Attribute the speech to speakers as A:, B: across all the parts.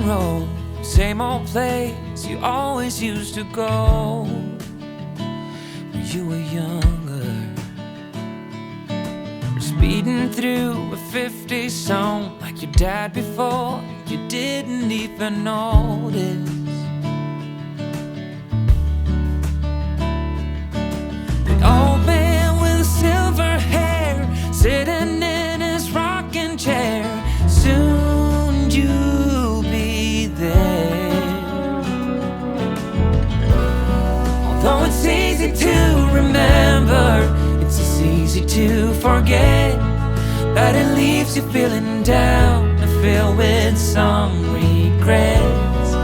A: road, same old place you always used to go when you were younger. Or speeding through a 50 song like your dad before you didn't even notice. The old man with the silver hair sitting in his rocking chair, soon you'll be there. Although it's easy to remember, it's as easy to forget that it leaves you feeling down and filled with some regrets.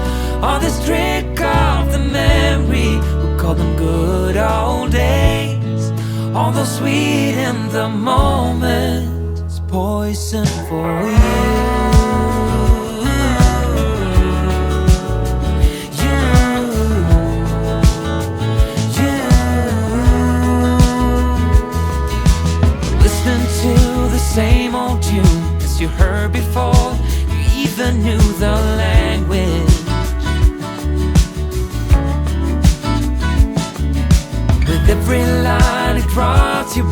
A: All this trick of the memory, we call them good old days. Although sweet in the moment, it's poison for you. Same old tune as you heard before you even knew the language. With every line it brought you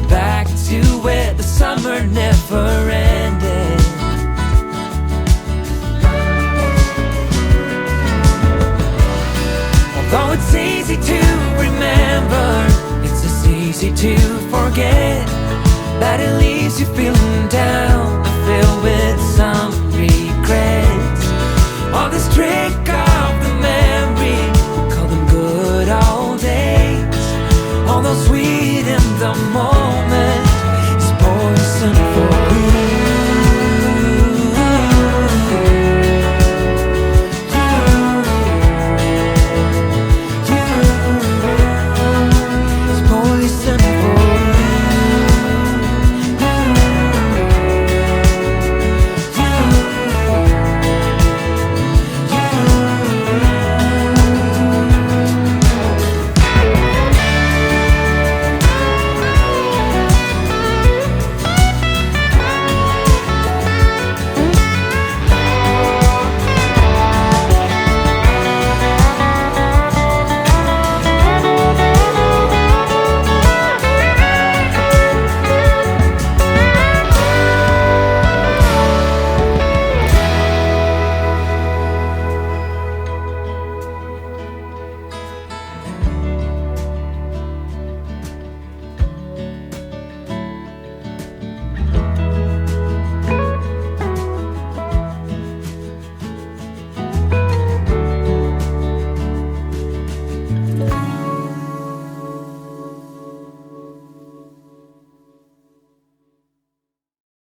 A: back to where the summer never ended. Although it's easy to remember, it's as easy to forget that it leaves you feeling down and filled with some regrets. All this trick